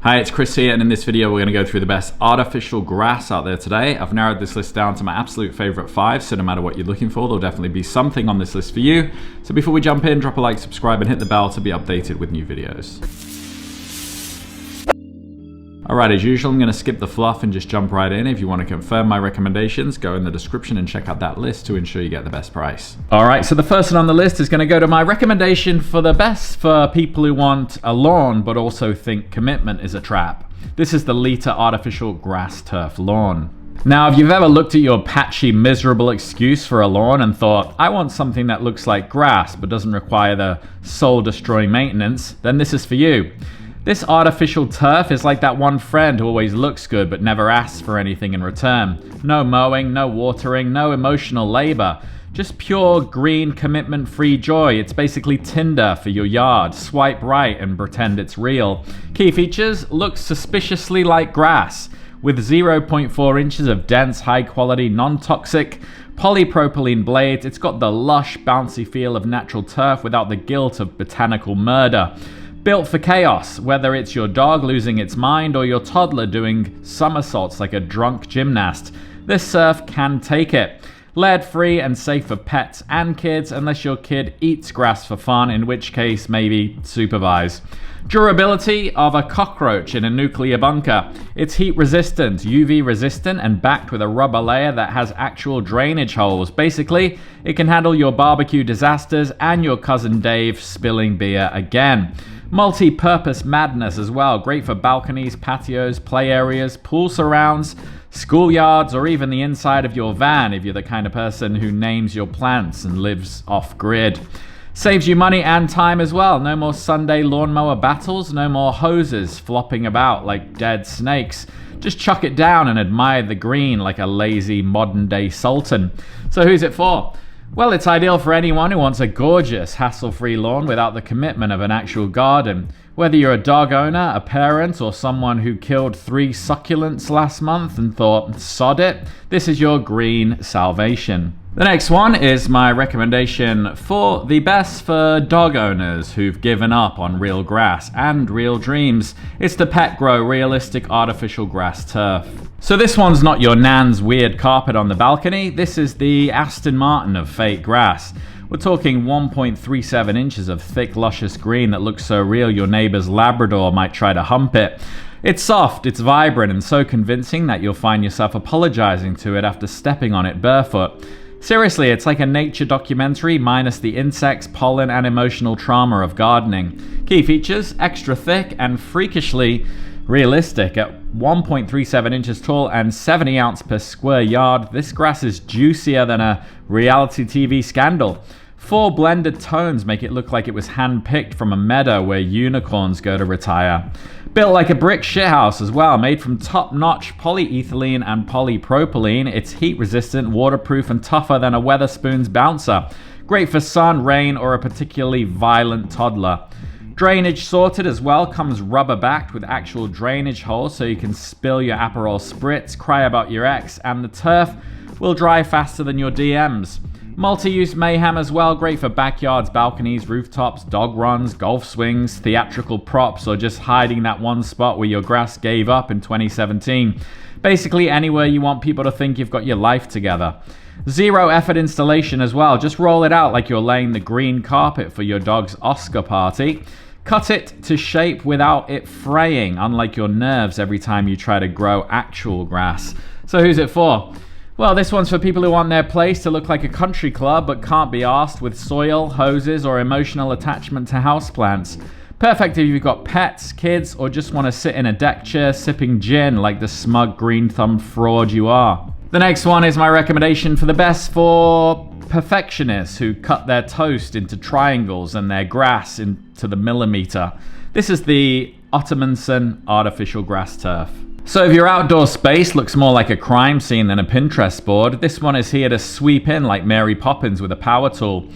Hi, it's Chris here, and in this video we're going to go through the best artificial grass out there today. I've narrowed this list down to my absolute favorite 5, so no matter what you're looking for, there'll definitely be something on this list for you. So before we jump in, drop a like, subscribe, and hit the bell to be updated with new videos. Alright, as usual, I'm going to skip the fluff and just jump right in. If you want to confirm my recommendations, go in the description and check out that list to ensure you get the best price. Alright, so the first one on the list is going to go to my recommendation for the best for people who want a lawn but also think commitment is a trap. This is the Lita Artificial Grass Turf Lawn. Now, if you've ever looked at your patchy, miserable excuse for a lawn and thought, I want something that looks like grass but doesn't require the soul-destroying maintenance, then this is for you. This artificial turf is like that one friend who always looks good but never asks for anything in return. No mowing, no watering, no emotional labor. Just pure, green, commitment-free joy. It's basically Tinder for your yard. Swipe right and pretend it's real. Key features: looks suspiciously like grass, with 0.4 inches of dense, high-quality, non-toxic polypropylene blades. It's got the lush, bouncy feel of natural turf without the guilt of botanical murder. Built for chaos, whether it's your dog losing its mind or your toddler doing somersaults like a drunk gymnast, this turf can take it. Lead-free and safe for pets and kids, unless your kid eats grass for fun, in which case maybe supervise. Durability of a cockroach in a nuclear bunker. It's heat-resistant, UV-resistant, and backed with a rubber layer that has actual drainage holes. Basically, it can handle your barbecue disasters and your cousin Dave spilling beer again. Multi-purpose madness as well. Great for balconies, patios, play areas, pool surrounds, schoolyards, or even the inside of your van if you're the kind of person who names your plants and lives off-grid. Saves you money and time as well. No more Sunday lawnmower battles, no more hoses flopping about like dead snakes. Just chuck it down and admire the green like a lazy modern-day sultan. So who's it for? Well, it's ideal for anyone who wants a gorgeous, hassle-free lawn without the commitment of an actual garden. Whether you're a dog owner, a parent, or someone who killed 3 succulents last month and thought, sod it, this is your green salvation. The next one is my recommendation for the best for dog owners who've given up on real grass and real dreams. It's the Petgrow Realistic Artificial Grass Turf. So this one's not your nan's weird carpet on the balcony. This is the Aston Martin of fake grass. We're talking 1.37 inches of thick, luscious green that looks so real your neighbor's Labrador might try to hump it. It's soft, it's vibrant, and so convincing that you'll find yourself apologizing to it after stepping on it barefoot. Seriously, it's like a nature documentary minus the insects, pollen, and emotional trauma of gardening. Key features: extra thick and freakishly realistic. At 1.37 inches tall and 70 ounce per square yard, this grass is juicier than a reality TV scandal. 4 blended tones make it look like it was hand-picked from a meadow where unicorns go to retire. Built like a brick shithouse as well, made from top-notch polyethylene and polypropylene. It's heat-resistant, waterproof, and tougher than a Weatherspoon's bouncer. Great for sun, rain, or a particularly violent toddler. Drainage sorted as well, comes rubber-backed with actual drainage holes so you can spill your Aperol spritz, cry about your ex, and the turf will dry faster than your DMs. Multi-use mayhem as well, great for backyards, balconies, rooftops, dog runs, golf swings, theatrical props, or just hiding that one spot where your grass gave up in 2017. Basically anywhere you want people to think you've got your life together. Zero effort installation as well, just roll it out like you're laying the green carpet for your dog's Oscar party. Cut it to shape without it fraying, unlike your nerves every time you try to grow actual grass. So who's it for? Well, this one's for people who want their place to look like a country club but can't be arsed with soil, hoses, or emotional attachment to houseplants. Perfect if you've got pets, kids, or just want to sit in a deck chair sipping gin like the smug green-thumbed fraud you are. The next one is my recommendation for the best for perfectionists who cut their toast into triangles and their grass into the millimeter. This is the Ottomanson Artificial Grass Turf. So if your outdoor space looks more like a crime scene than a Pinterest board, this one is here to sweep in like Mary Poppins with a power tool.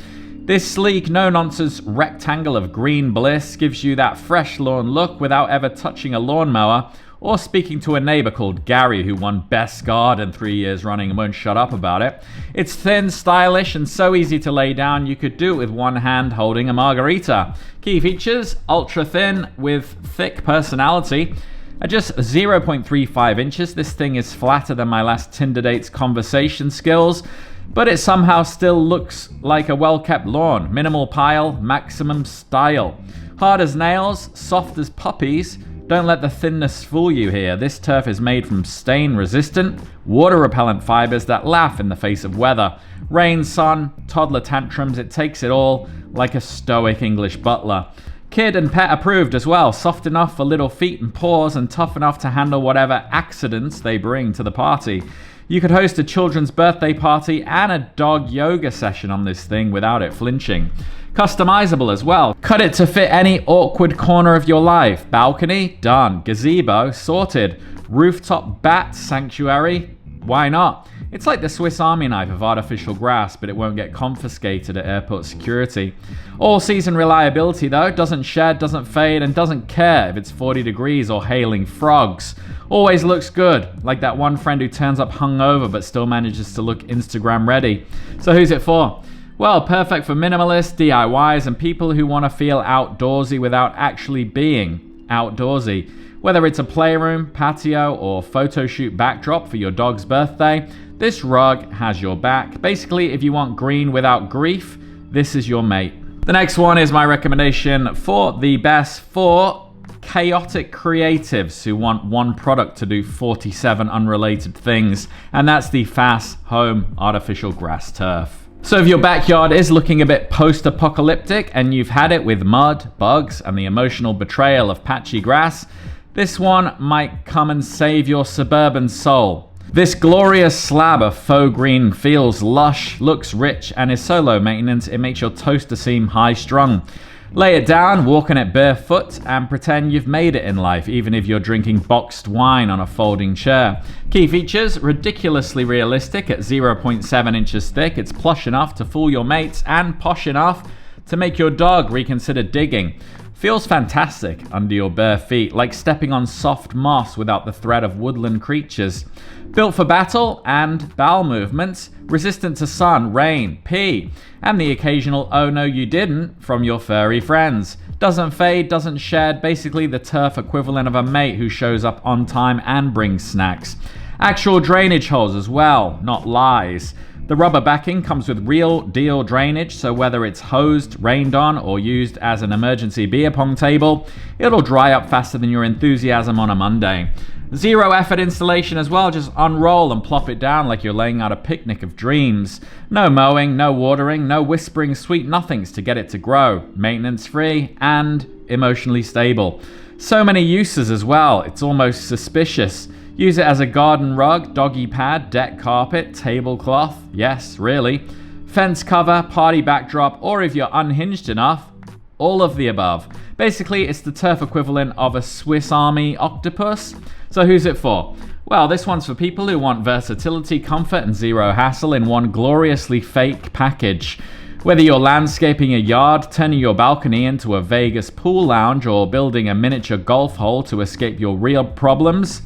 This sleek, no-nonsense rectangle of green bliss gives you that fresh lawn look without ever touching a lawnmower or speaking to a neighbor called Gary who won Best Garden 3 years running and won't shut up about it. It's thin, stylish, and so easy to lay down you could do it with one hand holding a margarita. Key features: ultra thin with thick personality. At just 0.35 inches, this thing is flatter than my last Tinder date's conversation skills, but it somehow still looks like a well-kept lawn. Minimal pile, maximum style. Hard as nails, soft as puppies. Don't let the thinness fool you here. This turf is made from stain-resistant, water-repellent fibers that laugh in the face of weather. Rain, sun, toddler tantrums, it takes it all like a stoic English butler. Kid and pet approved as well. Soft enough for little feet and paws and tough enough to handle whatever accidents they bring to the party. You could host a children's birthday party and a dog yoga session on this thing without it flinching. Customizable as well. Cut it to fit any awkward corner of your life. Balcony? Done. Gazebo? Sorted. Rooftop bat sanctuary? Why not? It's like the Swiss Army knife of artificial grass, but it won't get confiscated at airport security. All-season reliability though, doesn't shed, doesn't fade, and doesn't care if it's 40 degrees or hailing frogs. Always looks good, like that one friend who turns up hungover but still manages to look Instagram ready. So who's it for? Well, perfect for minimalists, DIYs, and people who want to feel outdoorsy without actually being outdoorsy. Whether it's a playroom, patio, or photo shoot backdrop for your dog's birthday, this rug has your back. Basically, if you want green without grief, this is your mate. The next one is my recommendation for the best for chaotic creatives who want one product to do 47 unrelated things, and that's the Fast Home Artificial Grass Turf. So if your backyard is looking a bit post-apocalyptic and you've had it with mud, bugs, and the emotional betrayal of patchy grass, this one might come and save your suburban soul. This glorious slab of faux green feels lush, looks rich, and is so low maintenance it makes your toaster seem high-strung. Lay it down, walk on it barefoot, and pretend you've made it in life, even if you're drinking boxed wine on a folding chair. Key features, ridiculously realistic at 0.7 inches thick. It's plush enough to fool your mates and posh enough to make your dog reconsider digging. Feels fantastic under your bare feet, like stepping on soft moss without the threat of woodland creatures. Built for battle and bowel movements, resistant to sun, rain, pee, and the occasional "oh no you didn't" from your furry friends. Doesn't fade, doesn't shed, basically the turf equivalent of a mate who shows up on time and brings snacks. Actual drainage holes as well, not lies. The rubber backing comes with real deal drainage, so whether it's hosed, rained on, or used as an emergency beer pong table, it'll dry up faster than your enthusiasm on a Monday. Zero effort installation as well, just unroll and plop it down like you're laying out a picnic of dreams. No mowing, no watering, no whispering sweet nothings to get it to grow. Maintenance free and emotionally stable. So many uses as well, it's almost suspicious. Use it as a garden rug, doggy pad, deck carpet, tablecloth, yes, really. Fence cover, party backdrop, or if you're unhinged enough, all of the above. Basically, it's the turf equivalent of a Swiss Army octopus. So who's it for? Well, this one's for people who want versatility, comfort, and zero hassle in one gloriously fake package. Whether you're landscaping a yard, turning your balcony into a Vegas pool lounge, or building a miniature golf hole to escape your real problems,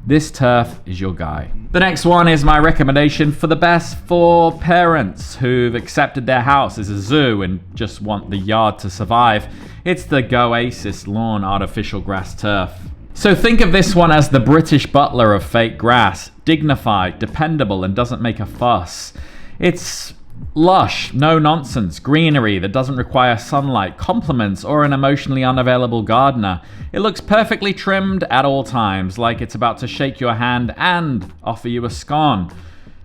this turf is your guy. The next one is my recommendation for the best for parents who've accepted their house as a zoo and just want the yard to survive. It's the Goasis Lawn Artificial Grass Turf. So think of this one as the British butler of fake grass. Dignified, dependable, and doesn't make a fuss. It's lush, no nonsense, greenery that doesn't require sunlight, compliments, or an emotionally unavailable gardener. It looks perfectly trimmed at all times, like it's about to shake your hand and offer you a scone.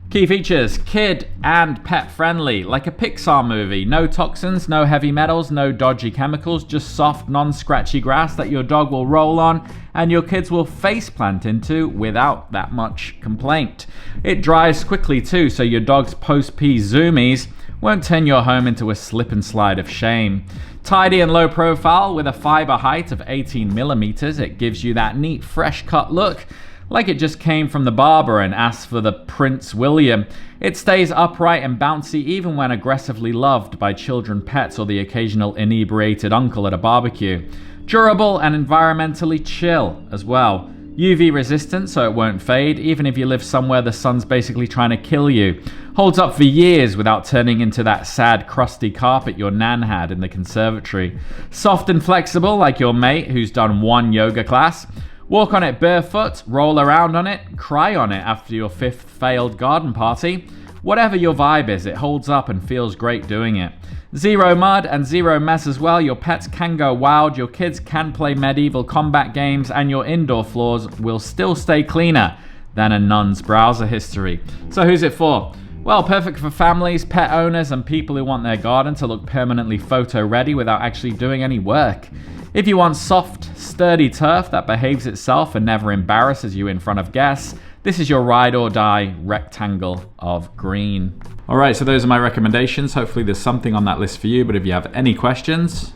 Key features, kid and pet friendly, like a Pixar movie. No toxins, no heavy metals, no dodgy chemicals, just soft, non-scratchy grass that your dog will roll on and your kids will faceplant into without that much complaint. It dries quickly too, so your dog's post-pee zoomies won't turn your home into a slip and slide of shame. Tidy and low profile with a fiber height of 18 millimeters, it gives you that neat, fresh cut look, like it just came from the barber and asked for the Prince William. It stays upright and bouncy even when aggressively loved by children, pets, or the occasional inebriated uncle at a barbecue. Durable and environmentally chill as well. UV resistant so it won't fade, even if you live somewhere the sun's basically trying to kill you. Holds up for years without turning into that sad crusty carpet your nan had in the conservatory. Soft and flexible like your mate who's done one yoga class. Walk on it barefoot, roll around on it, cry on it after your 5th failed garden party. Whatever your vibe is, it holds up and feels great doing it. Zero mud and zero mess as well. Your pets can go wild, your kids can play medieval combat games, and your indoor floors will still stay cleaner than a nun's browser history. So who's it for? Well, perfect for families, pet owners, and people who want their garden to look permanently photo ready without actually doing any work. If you want soft, sturdy turf that behaves itself and never embarrasses you in front of guests, this is your ride or die rectangle of green. All right, so those are my recommendations. Hopefully there's something on that list for you, but if you have any questions,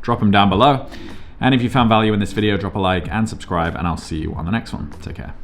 drop them down below. And if you found value in this video, drop a like and subscribe, and I'll see you on the next one. Take care.